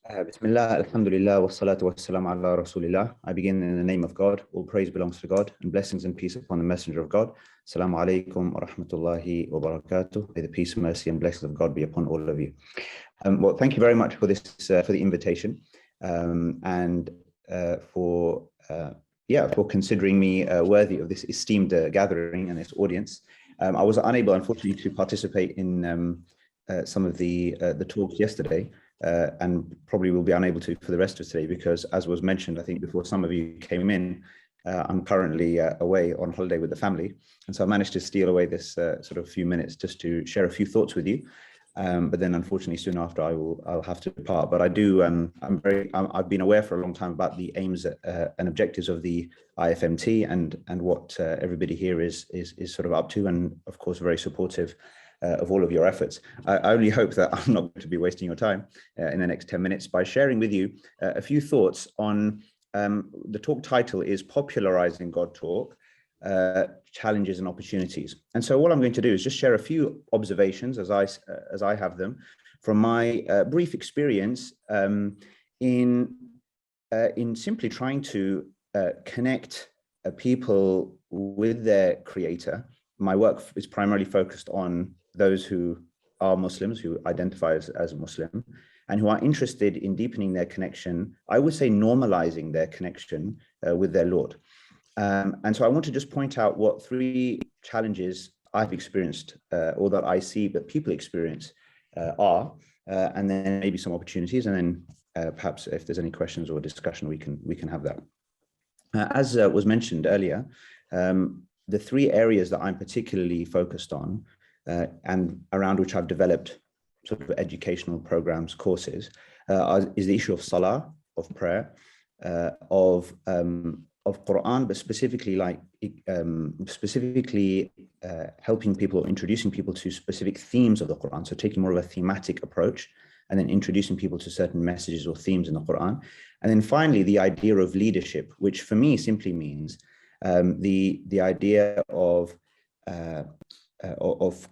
Bismillah, alhamdulillah, wa salatu wa salam ala rasulillah. I begin in the name of God. All praise belongs to God, and blessings and peace upon the messenger of God. Assalamu alaikum wa rahmatullahi wa barakatuh. May the peace, mercy, and blessings of God be upon all of you. Well, thank you very much for this, for the invitation, and for considering me worthy of this esteemed gathering and this audience. I was unable, unfortunately, to participate in some of the talks yesterday. And probably will be unable to for the rest of today because, as was mentioned, I think before some of you came in, I'm currently away on holiday with the family, and so I managed to steal away this sort of few minutes just to share a few thoughts with you. But then, unfortunately, soon after I'll have to depart. But I do I've been aware for a long time about the aims and objectives of the IFMT and what everybody here is sort of up to, and of course very supportive of all of your efforts. I only hope that I'm not going to be wasting your time in the next 10 minutes by sharing with you a few thoughts on the talk title is Popularizing God Talk, Challenges and Opportunities. And so all I'm going to do is just share a few observations as I have them from my brief experience in simply trying to connect people with their creator. My work is primarily focused on those who are Muslims, who identify as Muslim, and who are interested in deepening their connection, I would say normalizing their connection with their Lord. And so I want to just point out what three challenges I've experienced or that I see that people experience are, and then maybe some opportunities, and then perhaps if there's any questions or discussion, we can have that. As was mentioned earlier, the three areas that I'm particularly focused on and around which I've developed sort of educational programs, courses, is the issue of salah, of prayer, of Quran, but specifically helping people or introducing people to specific themes of the Quran. So taking more of a thematic approach and then introducing people to certain messages or themes in the Quran. And then finally, the idea of leadership, which for me simply means the idea of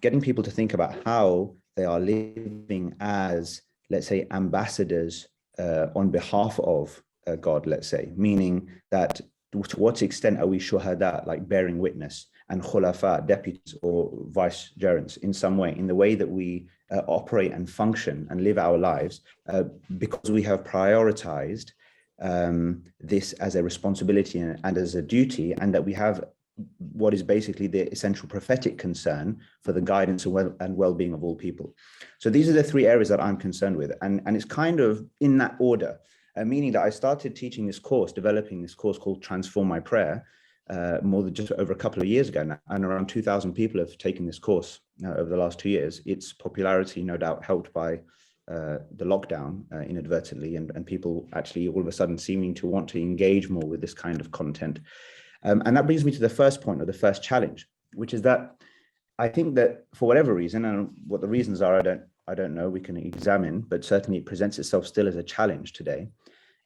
getting people to think about how they are living as, let's say, ambassadors on behalf of God, let's say, meaning that to what extent are we shuhada, like bearing witness, and khulafa, deputies or vicegerents in some way, in the way that we operate and function and live our lives, because we have prioritized this as a responsibility and as a duty, and that we have what is basically the essential prophetic concern for the guidance and well-being of all people. So these are the three areas that I'm concerned with, and it's kind of in that order, meaning that I started teaching this course, developing this course called Transform My Prayer, more than just over a couple of years ago now, and around 2,000 people have taken this course over the last 2 years. Its popularity, no doubt, helped by the lockdown inadvertently, and people actually all of a sudden seeming to want to engage more with this kind of content. And that brings me to the first point, or the first challenge, which is that I think that for whatever reason, and what the reasons are, I don't know, we can examine, but certainly it presents itself still as a challenge today,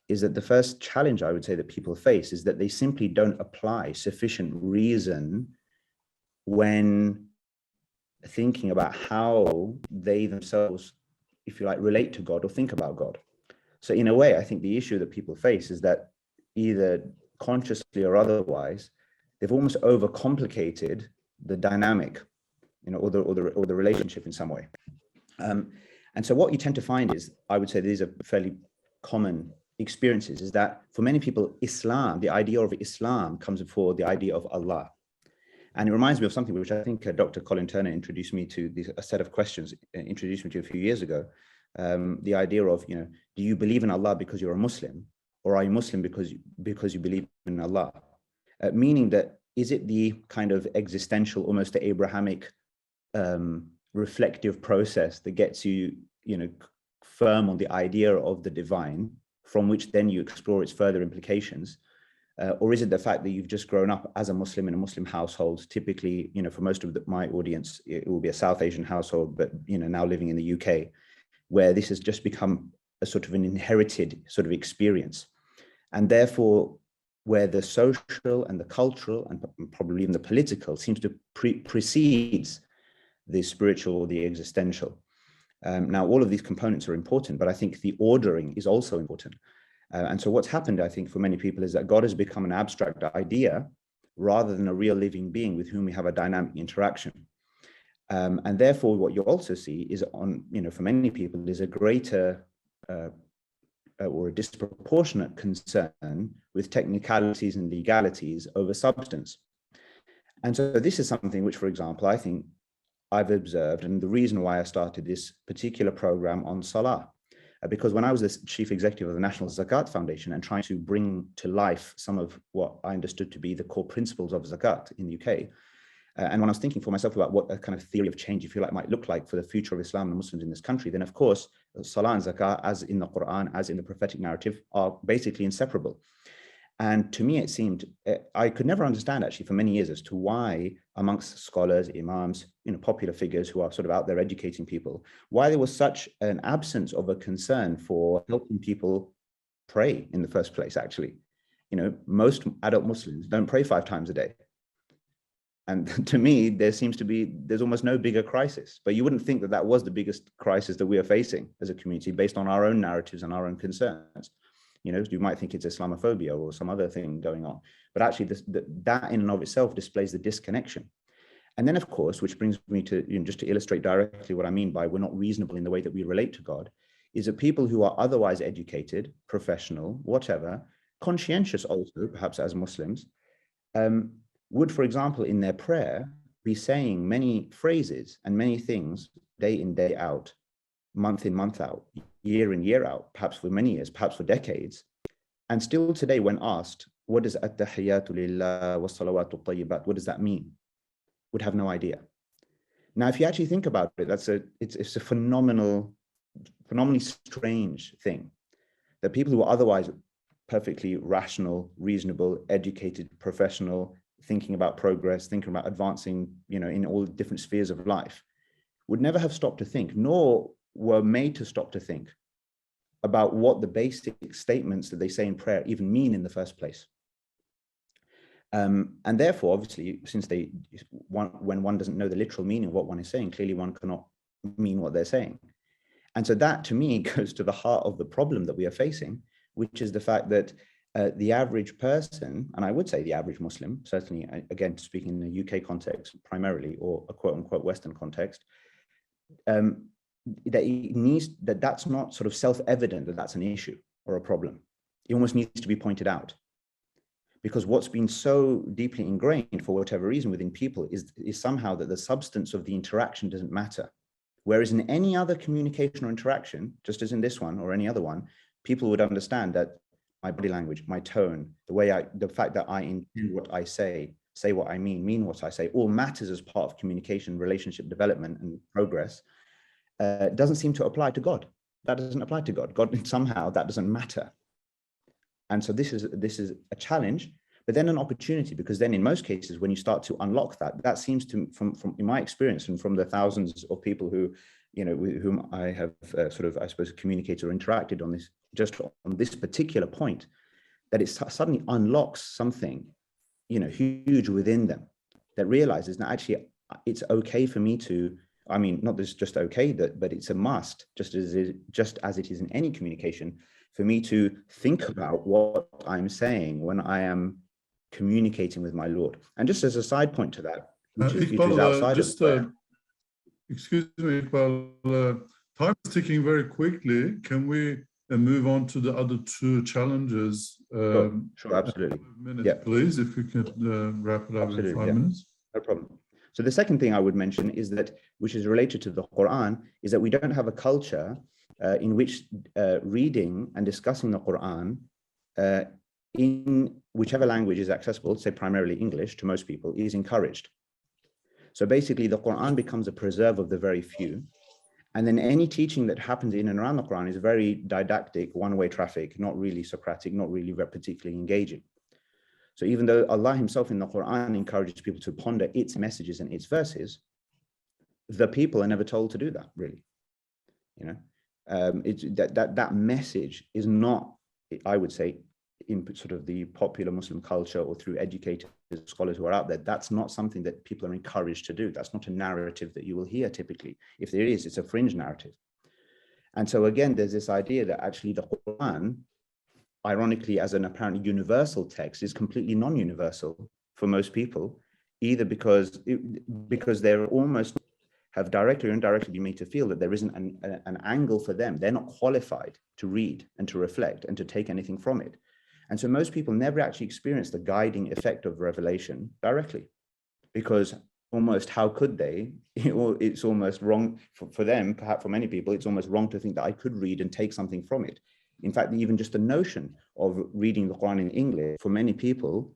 is that the first challenge I would say that people face is that they simply don't apply sufficient reason when thinking about how they themselves, if you like, relate to God or think about God. So in a way, I think the issue that people face is that either consciously or otherwise, they've almost overcomplicated the dynamic, or the relationship in some way. And so what you tend to find is, I would say these are fairly common experiences, is that for many people, Islam, the idea of Islam comes before the idea of Allah. And it reminds me of something which I think Dr. Colin Turner introduced me to, a set of questions introduced me to a few years ago. The idea of, do you believe in Allah because you're a Muslim, or are you Muslim because you believe in Allah? Meaning that, is it the kind of existential, almost the Abrahamic reflective process that gets you, firm on the idea of the divine, from which then you explore its further implications? Or is it the fact that you've just grown up as a Muslim in a Muslim household? Typically, for most of my audience, it will be a South Asian household, but now living in the UK, where this has just become a sort of an inherited sort of experience. And therefore, where the social and the cultural and probably even the political seems to precedes the spiritual or the existential. Now, all of these components are important, but I think the ordering is also important. And so what's happened, I think, for many people is that God has become an abstract idea rather than a real living being with whom we have a dynamic interaction. And therefore, what you'll also see is for many people, is a greater or a disproportionate concern with technicalities and legalities over substance. And so this is something which, for example, I think I've observed, and the reason why I started this particular program on Salah, because when I was the chief executive of the National Zakat Foundation and trying to bring to life some of what I understood to be the core principles of Zakat in the UK, and when I was thinking for myself about what a kind of theory of change, if you like, might look like for the future of Islam and Muslims in this country, then of course, Salah and Zakah, as in the Quran, as in the prophetic narrative, are basically inseparable. And to me, it seemed, I could never understand actually for many years as to why amongst scholars, imams, popular figures who are sort of out there educating people, why there was such an absence of a concern for helping people pray in the first place, actually. Most adult Muslims don't pray 5 times a day. And to me, there's almost no bigger crisis, but you wouldn't think that that was the biggest crisis that we are facing as a community based on our own narratives and our own concerns. You might think it's Islamophobia or some other thing going on, but actually that in and of itself displays the disconnection. And then of course, which brings me to, just to illustrate directly what I mean by we're not reasonable in the way that we relate to God, is that people who are otherwise educated, professional, whatever, conscientious also, perhaps as Muslims, would, for example, in their prayer, be saying many phrases and many things day in, day out, month in, month out, year in, year out, perhaps for many years, perhaps for decades. And still today, when asked, what does at-tahiyyatu lillah wa salawatu tayyibat, what does that mean? Would have no idea. Now, if you actually think about it, it's a phenomenally strange thing that people who are otherwise perfectly rational, reasonable, educated, professional, thinking about progress, thinking about advancing, in all different spheres of life, would never have stopped to think, nor were made to stop to think about what the basic statements that they say in prayer even mean in the first place. And therefore, obviously, since when one doesn't know the literal meaning of what one is saying, clearly one cannot mean what they're saying. And so that, to me, goes to the heart of the problem that we are facing, which is the fact that the average person, and I would say the average Muslim, certainly, again, speaking in the UK context primarily, or a quote unquote Western context, that's not sort of self-evident that that's an issue or a problem. It almost needs to be pointed out. Because what's been so deeply ingrained for whatever reason within people is somehow that the substance of the interaction doesn't matter. Whereas in any other communication or interaction, just as in this one or any other one, people would understand that my body language, my tone, the fact that I intend what I say what I mean what I say, all matters as part of communication, relationship development and progress, doesn't seem to apply to God. That doesn't apply to God. God, somehow that doesn't matter. And so this is a challenge, but then an opportunity, because then in most cases, when you start to unlock that seems to, from in my experience and from the thousands of people who, with whom I have I suppose, communicated or interacted on this, just on this particular point, that it suddenly unlocks something, huge within them that realizes that actually it's okay for me to, not just okay, but it's a must, just as it is in any communication, for me to think about what I'm saying when I am communicating with my Lord. And just as a side point to that, which is outside of prayer. Excuse me, Iqbal, time is ticking very quickly. Can we move on to the other 2 challenges? Sure, absolutely. 5 minutes, please, if we could wrap it up in 5 minutes. No problem. So the second thing I would mention is that, which is related to the Quran, is that we don't have a culture in which reading and discussing the Quran in whichever language is accessible, say primarily English to most people, is encouraged. So basically the Quran becomes a preserve of the very few. And then any teaching that happens in and around the Quran is very didactic, one-way traffic, not really Socratic, not really particularly engaging. So even though Allah himself in the Quran encourages people to ponder its messages and its verses, the people are never told to do that, really. That message is not, I would say, in sort of the popular Muslim culture or through educated scholars who are out there, that's not something that people are encouraged to do. That's not a narrative that you will hear typically. If there is, it's a fringe narrative. And so again, there's this idea that actually the Quran, ironically, as an apparently universal text, is completely non-universal for most people, either because they're almost have directly or indirectly been made to feel that there isn't an angle for them. They're not qualified to read and to reflect and to take anything from it. And so most people never actually experience the guiding effect of revelation directly, because almost how could they? It's almost wrong for them, perhaps for many people, it's almost wrong to think that I could read and take something from it. In fact, even just the notion of reading the Quran in English, for many people,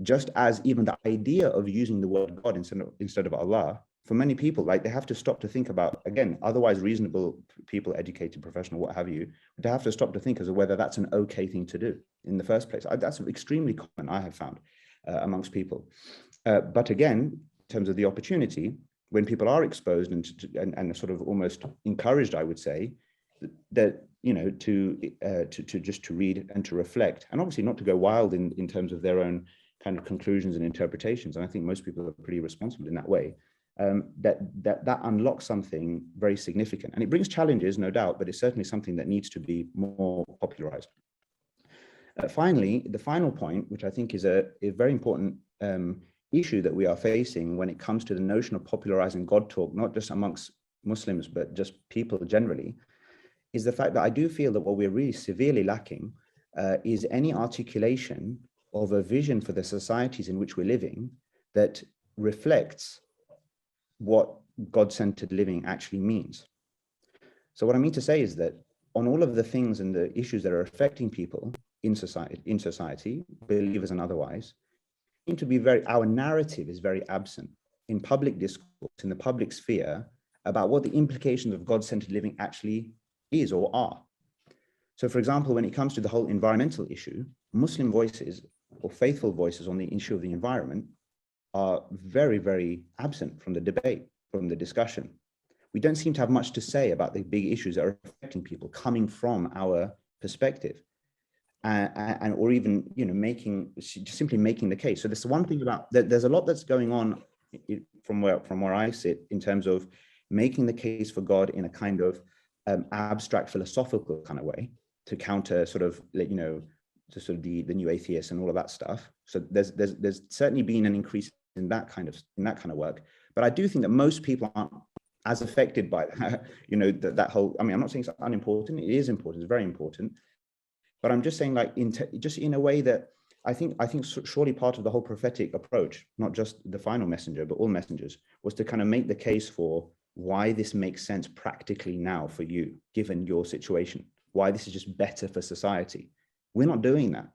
just as even the idea of using the word God instead of Allah, for many people, like they have to stop to think about, again, otherwise reasonable people, educated, professional, what have you, they have to stop to think as to whether that's an okay thing to do in the first place. That's extremely common, I have found, amongst people. But again, in terms of the opportunity, when people are exposed and sort of almost encouraged, I would say, that, you know, to just to read and to reflect, and obviously not to go wild in terms of their own kind of conclusions and interpretations. And I think most people are pretty responsible in that way. That unlocks something very significant, and it brings challenges, no doubt, but it's certainly something that needs to be more popularized. Finally, the final point, which I think is a very important issue that we are facing when it comes to the notion of popularizing God talk, not just amongst Muslims, but just people generally, is the fact that I do feel that what we're really severely lacking is any articulation of a vision for the societies in which we're living that reflects what God-centered living actually means. So what I mean to say is that on all of the things and the issues that are affecting people in society, believers and otherwise, seem to be our narrative is very absent in public discourse, in the public sphere, about what the implications of God-centered living actually is or are. So for example, when it comes to the whole environmental issue, Muslim voices or faithful voices on the issue of the environment are very, very absent from the debate, from the discussion. We don't seem to have much to say about the big issues that are affecting people coming from our perspective, and or even, you know, simply making the case. So there's one thing about that. There's a lot that's going on from where I sit in terms of making the case for God in a kind of abstract philosophical kind of way to counter sort of, you know, to sort of the new atheists and all of that stuff. So there's certainly been an increase in that kind of work, but I do think that most people aren't as affected by that, you know, that whole, I mean, I'm not saying it's unimportant, it is important, it's very important, but I'm just saying, like, just in a way that I think surely part of the whole prophetic approach, not just the final messenger, but all messengers, was to kind of make the case for why this makes sense practically now for you, given your situation, why this is just better for society. We're not doing that.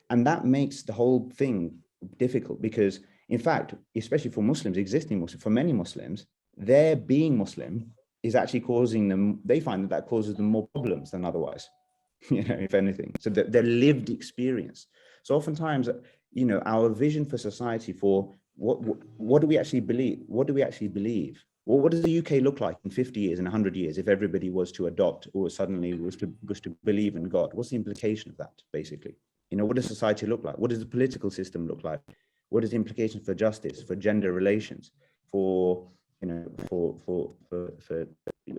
And that makes the whole thing difficult because, in fact, especially for Muslims, existing Muslims, for many Muslims, their being Muslim is actually causing them, they find that causes them more problems than otherwise, you know, if anything. So their lived experience. So oftentimes, you know, our vision for society for what do we actually believe? What do we actually believe? Well, what does the UK look like in 50 years and 100 years if everybody was to adopt or suddenly was to believe in God? What's the implication of that, basically? You know, what does society look like? What does the political system look like? What is the implication for justice, for gender relations, for, you know, for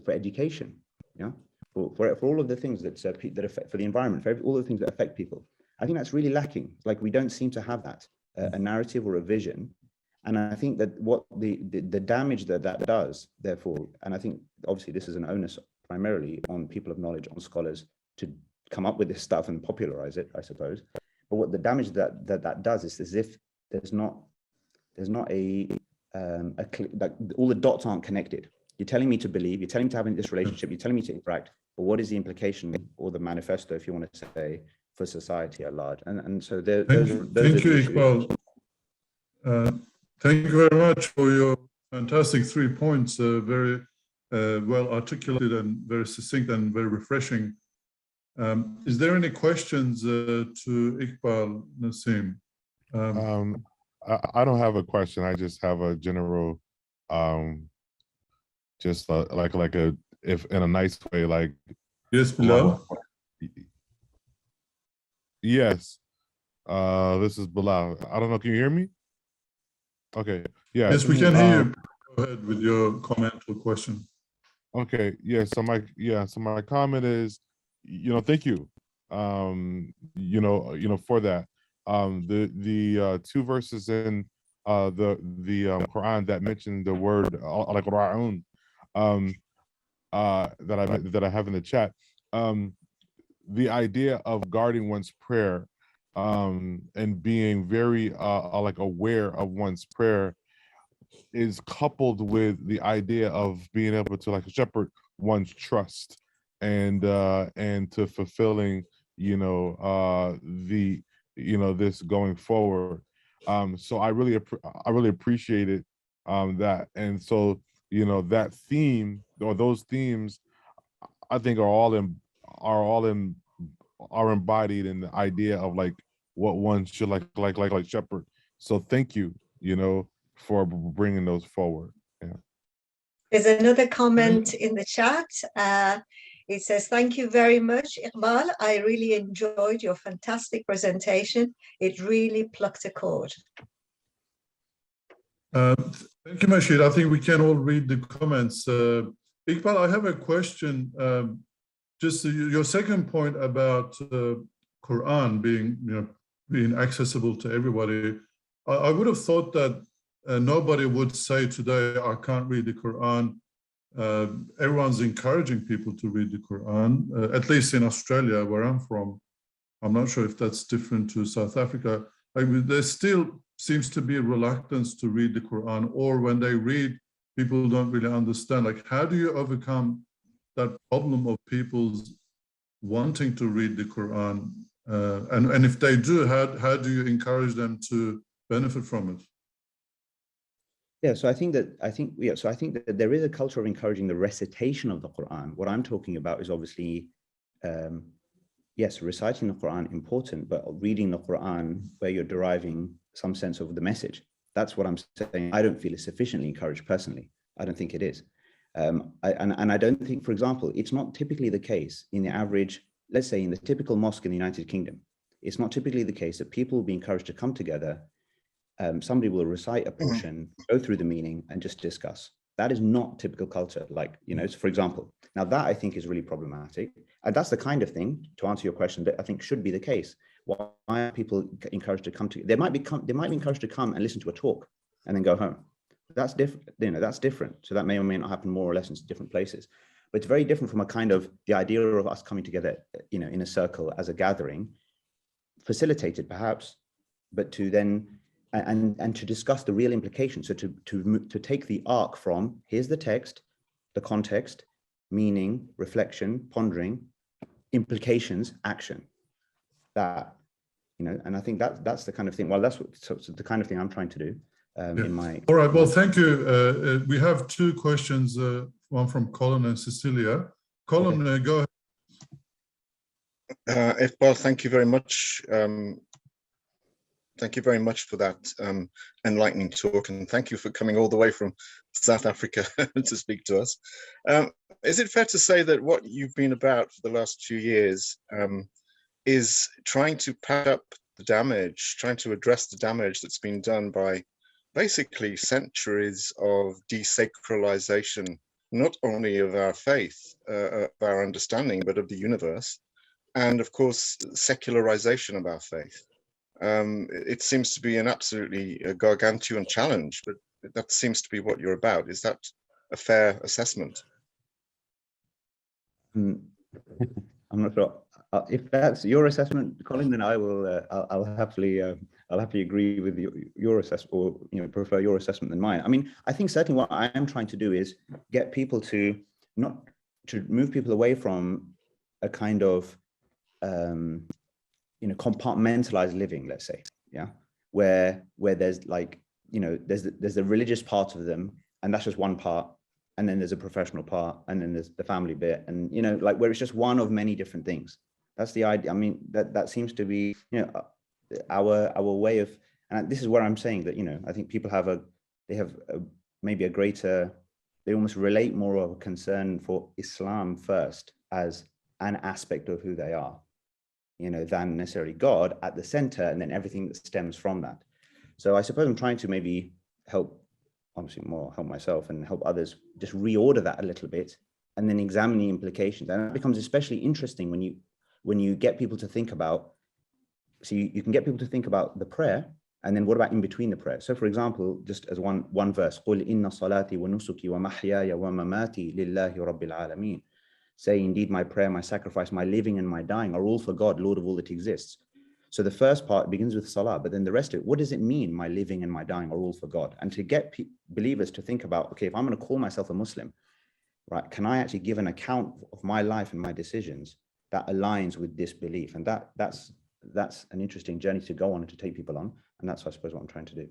education, yeah, for all of the things that affect, for the environment, for all the things that affect people? I think that's really lacking. Like, we don't seem to have that a narrative or a vision. And I think that what the damage that does, therefore, and I think obviously this is an onus primarily on people of knowledge, on scholars, to come up with this stuff and popularize it, I suppose. But what the damage that does is as if there's not like all the dots aren't connected. You're telling me to believe, you're telling me to have this relationship, you're telling me to interact, but what is the implication or the manifesto, if you want to say, for society at large? And so those are the issues. Iqbal. Thank you very much for your fantastic 3 points, very well articulated and very succinct and very refreshing. Is there any questions to Iqbal Nasim? I don't have a question. I just have a general, just like a, if in a nice way, like. Yes, Bilal. Yes. This is Bilal. I don't know. Can you hear me? Okay. Yeah. Yes, we can hear you. Go ahead with your comment or question. Okay, so my comment is, thank you, for that. The two verses in the Quran that mention the word like ra'un, that I have in the chat. The idea of guarding one's prayer, and being very like aware of one's prayer, is coupled with the idea of being able to like shepherd one's trust, and to fulfilling the this going forward. So I really appreciate it, that. And so that theme, or those themes, I think are all in are embodied in the idea of like what one should like shepherd. So thank you, for bringing those forward. Yeah. There's another comment in the chat. It says, thank you very much, Iqbal. I really enjoyed your fantastic presentation. It really plucked a chord. Thank you, Mashid. I think we can all read the comments. Iqbal, I have a question. Just your second point about Quran being accessible to everybody. I would have thought that nobody would say today, I can't read the Quran. Everyone's encouraging people to read the Quran, at least in Australia, where I'm from. I'm not sure if that's different to South Africa. I mean, there still seems to be a reluctance to read the Quran, or when they read, people don't really understand. Like, how do you overcome that problem of people's wanting to read the Quran? And if they do, how do you encourage them to benefit from it? Yeah, so I think that there is a culture of encouraging the recitation of the Quran. What I'm talking about is obviously, yes, reciting the Quran important, but reading the Quran where you're deriving some sense of the message. That's what I'm saying. I don't feel it's sufficiently encouraged personally. I don't think it is. I don't think, for example, it's not typically the case in the average, let's say in the typical mosque in the United Kingdom, it's not typically the case that people will be encouraged to come together. Somebody will recite a portion, go through the meaning, and just discuss. That is not typical culture. Like, for example, now that I think is really problematic. And that's the kind of thing, to answer your question, that I think should be the case. Why are people encouraged to come to? They might be encouraged to come and listen to a talk and then go home. That's different. That's different. So that may or may not happen more or less in different places. But it's very different from a kind of the idea of us coming together, in a circle as a gathering, facilitated perhaps, but to then and to discuss the real implications. So to take the arc from here's the text, the context, meaning, reflection, pondering, implications, action. That, and I think that's the kind of thing. Well, that's the kind of thing I'm trying to do. In my. All right. Well, thank you. We have two questions. One from Colin and Cecilia. Colin, okay. Go ahead. Iqbal, thank you very much. Thank you very much for that enlightening talk, and thank you for coming all the way from South Africa to speak to us. Is it fair to say that what you've been about for the last 2 years is trying to patch up the damage, trying to address the damage that's been done by basically centuries of desacralization, not only of our faith, of our understanding, but of the universe, and of course, secularization of our faith? It seems to be an absolutely gargantuan challenge, but that seems to be what you're about. Is that a fair assessment? I'm not sure. If that's your assessment, Colin, then I will. I'll happily agree with your assessment, or prefer your assessment than mine. I mean, I think certainly what I am trying to do is get people to move people away from a kind of compartmentalized living, let's say, where there's like, there's the religious part of them, and that's just one part, and then there's a professional part, and then there's the family bit, and like where it's just one of many different things. That's the idea. I mean, that seems to be our way of, and this is where I'm saying that I think people maybe a greater, they almost relate more of a concern for Islam first as an aspect of who they are, than necessarily God at the center, and then everything that stems from that. So I suppose I'm trying to maybe help myself and help others just reorder that a little bit, and then examine the implications. And it becomes especially interesting when you get people to think about, so you can get people to think about the prayer, and then what about in between the prayer? So for example, just as one verse, قُلْ إِنَّ صَلَاتِي وَنُسُكِي وَمَحْيَايَ وَمَمَاتِي لِلَّهِ رَبِّ الْعَالَمِينَ. Say, indeed, my prayer, my sacrifice, my living and my dying are all for God, Lord of all that exists. So the first part begins with salah, but then the rest of it, what does it mean, my living and my dying are all for God? And to get believers to think about, okay, if I'm going to call myself a Muslim, right, can I actually give an account of my life and my decisions that aligns with this belief? And that's an interesting journey to go on and to take people on. And that's, I suppose, what I'm trying to do.